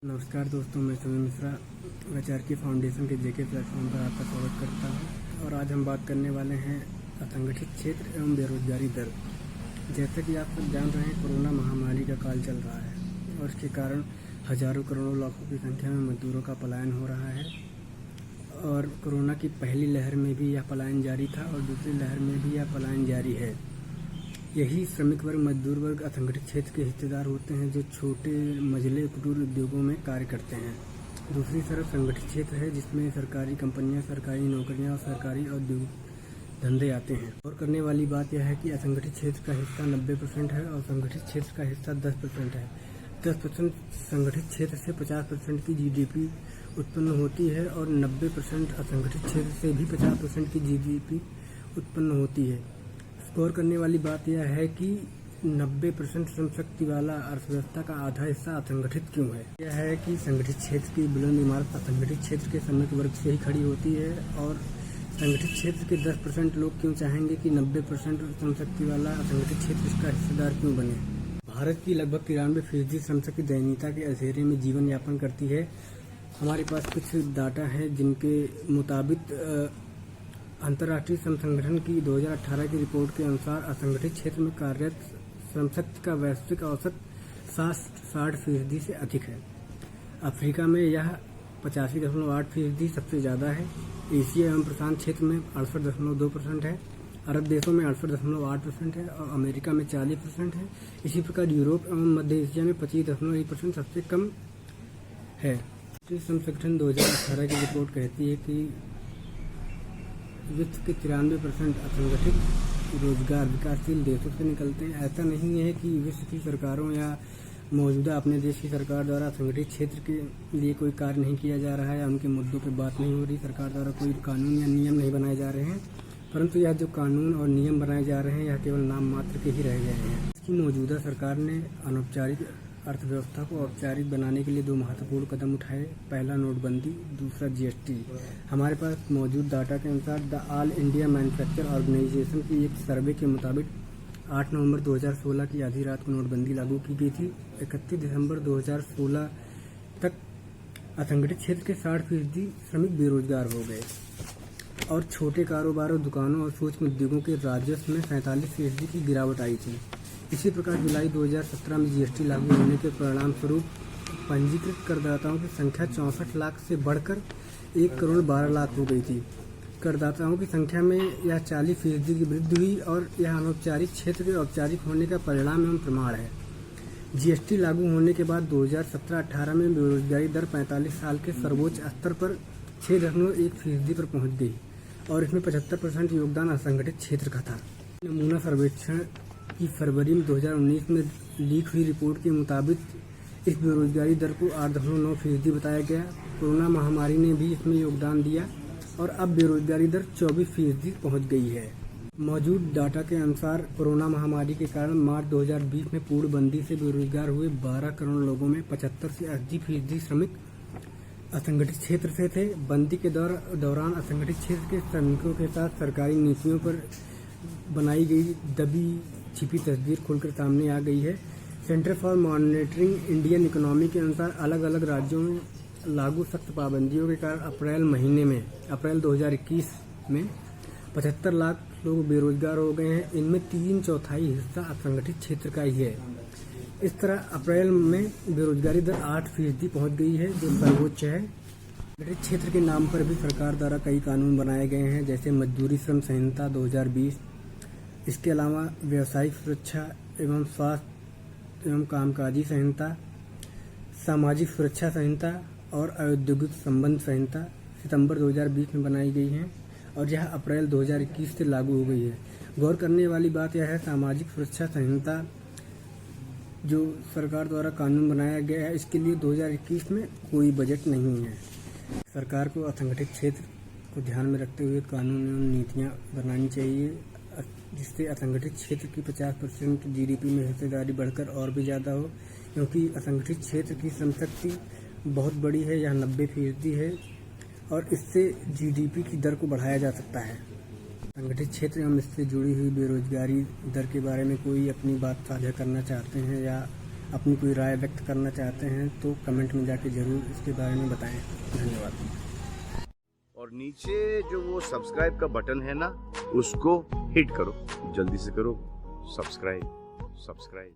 नमस्कार दोस्तों, मैं सुनील मिश्रा वैचारिकी फाउंडेशन के जेके प्लेटफॉर्म पर आपका स्वागत करता हूं। और आज हम बात करने वाले हैं असंगठित क्षेत्र एवं बेरोजगारी दर। जैसे कि आप सब जान रहे हैं, कोरोना महामारी का काल चल रहा है और इसके कारण हजारों करोड़ों लाखों की संख्या में मजदूरों का पलायन हो रहा है। और कोरोना की पहली लहर में भी यह पलायन जारी था और दूसरी लहर में भी यह पलायन जारी है। यही श्रमिक वर्ग, मजदूर वर्ग असंगठित क्षेत्र के हिस्सेदार होते हैं, जो छोटे मझले कुटीर उद्योगों में कार्य करते हैं। दूसरी तरफ संगठित क्षेत्र है, जिसमें सरकारी कंपनियां, सरकारी नौकरियां और सरकारी औद्योगिक धंधे आते हैं। और करने वाली बात यह है कि असंगठित क्षेत्र का हिस्सा 90% है और संगठित क्षेत्र का हिस्सा 10% है। 10% संगठित क्षेत्र से 50% की GDP उत्पन्न होती है और 90% असंगठित क्षेत्र से भी 50% की GDP उत्पन्न होती है। गौर करने वाली बात यह है कि 90% श्रम शक्ति वाला अर्थव्यवस्था का आधा हिस्सा असंगठित क्यों है। यह है कि संगठित क्षेत्र की बुलंद इमारत असंगठित क्षेत्र के श्रमिक वर्ग से ही खड़ी होती है। और संगठित क्षेत्र के 10% लोग क्यों चाहेंगे कि 90% श्रम शक्ति वाला असंगठित क्षेत्र इसका हिस्सेदार क्यों बने। भारत की लगभग 93% श्रम शक्ति दयनीयता के अंधेरे में जीवन यापन करती है। हमारे पास कुछ डाटा है जिनके मुताबिक अंतर्राष्ट्रीय श्रम संगठन की 2018 की रिपोर्ट के अनुसार असंगठित क्षेत्र में कार्यरत श्रम शक्ति का वैश्विक औसत 60% से अधिक है। अफ्रीका में यह 85.8% सबसे ज़्यादा है। एशिया एवं प्रशांत क्षेत्र में 68.2% है। अरब देशों में 68.8% है और अमेरिका में 40% है। इसी प्रकार यूरोप एवं मध्य एशिया में 25.1% सबसे कम है। श्रम संगठन 2018 की रिपोर्ट कहती है कि विश्व के 93% असंगठित रोजगार विकासशील देशों से निकलते हैं। ऐसा नहीं है कि विश्व की सरकारों या मौजूदा अपने देश की सरकार द्वारा असंगठित क्षेत्र के लिए कोई कार्य नहीं किया जा रहा है या उनके मुद्दों पर बात नहीं हो रही। सरकार द्वारा कोई कानून या नियम नहीं बनाए जा रहे हैं, परंतु यह जो कानून और नियम बनाए जा रहे हैं यह केवल नाम मात्र के ही रह गए हैं। इसकी मौजूदा सरकार ने अनौपचारिक अर्थव्यवस्था को औपचारिक बनाने के लिए 2 महत्वपूर्ण कदम उठाए। पहला नोटबंदी, दूसरा GST। हमारे पास मौजूद डाटा के अनुसार the all India manufacture organisation की एक सर्वे के मुताबिक 8 नवंबर 2016 की आधी रात को नोटबंदी लागू की गई थी। 31 दिसंबर 2016 तक असंगठित क्षेत्र के 60% श्रमिक बेरोजगार हो गए और छोटे कारोबारों, दुकानों और सूक्ष्म उद्योगों के राजस्व में 47% की गिरावट आई थी। इसी प्रकार जुलाई 2017 में GST लागू होने के परिणाम स्वरूप पंजीकृत करदाताओं की संख्या 64 लाख से बढ़कर 1 करोड़ 12 लाख हो गई थी। करदाताओं की संख्या में यह 40% की वृद्धि हुई और यह अनौपचारिक क्षेत्र के औपचारिक होने का परिणाम एवं प्रमाण है। GST लागू होने के बाद 2017-18 में बेरोजगारी दर 45 साल के सर्वोच्च स्तर पर 6.1% पर पहुंच गई और इसमें 75% योगदान असंगठित क्षेत्र का था। नमूना सर्वेक्षण की फरवरी में 2019 में लीक हुई रिपोर्ट के मुताबिक इस बेरोजगारी दर को 8.9% बताया गया। कोरोना महामारी ने भी इसमें योगदान दिया और अब बेरोजगारी दर 24% पहुंच गई है। मौजूद डाटा के अनुसार कोरोना महामारी के कारण मार्च 2020 में पूर्णबंदी से बेरोजगार हुए 12 करोड़ लोगों में 75 से 80% श्रमिक असंगठित क्षेत्र से थे। बंदी के दौरान असंगठित क्षेत्र के श्रमिकों के साथ सरकारी नीतियों पर बनाई गई दबी छिपी तस्वीर खुलकर सामने आ गई है। Centre for monitoring Indian economy के अनुसार अलग अलग राज्यों में लागू सख्त पाबंदियों के कारण अप्रैल 2021 में 75 लाख लोग बेरोजगार हो गए हैं। इनमें 3/4 हिस्सा असंगठित क्षेत्र का ही है। इस तरह अप्रैल में बेरोजगारी दर 8% पहुंच गई है, जो सर्वोच्च है। असंगठित क्षेत्र के नाम पर भी सरकार द्वारा कई कानून बनाए गए हैं, जैसे मजदूरी श्रम संहिता 2020। इसके अलावा व्यावसायिक सुरक्षा एवं स्वास्थ्य एवं कामकाजी संहिता, सामाजिक सुरक्षा संहिता और औद्योगिक संबंध संहिता सितंबर 2020 में बनाई गई हैं और यह अप्रैल 2021 से लागू हो गई है। गौर करने वाली बात यह है, सामाजिक सुरक्षा संहिता जो सरकार द्वारा कानून बनाया गया है, इसके लिए 2021 में कोई बजट नहीं है। सरकार को असंगठित क्षेत्र को ध्यान में रखते हुए कानून एवं नीतियाँ बनानी चाहिए, जिससे असंगठित क्षेत्र की 50% GDP में हिस्सेदारी बढ़कर और भी ज़्यादा हो, क्योंकि असंगठित क्षेत्र की श्रम शक्ति बहुत बड़ी है, यह 90% है और इससे GDP की दर को बढ़ाया जा सकता है। संगठित क्षेत्र एवं इससे जुड़ी हुई बेरोजगारी दर के बारे में कोई अपनी बात साझा करना चाहते हैं या अपनी कोई राय व्यक्त करना चाहते हैं तो कमेंट में जाके ज़रूर इसके बारे में बताएं। धन्यवाद। और नीचे जो वो सब्सक्राइब का बटन है ना, उसको हिट करो, जल्दी से करो सब्सक्राइब।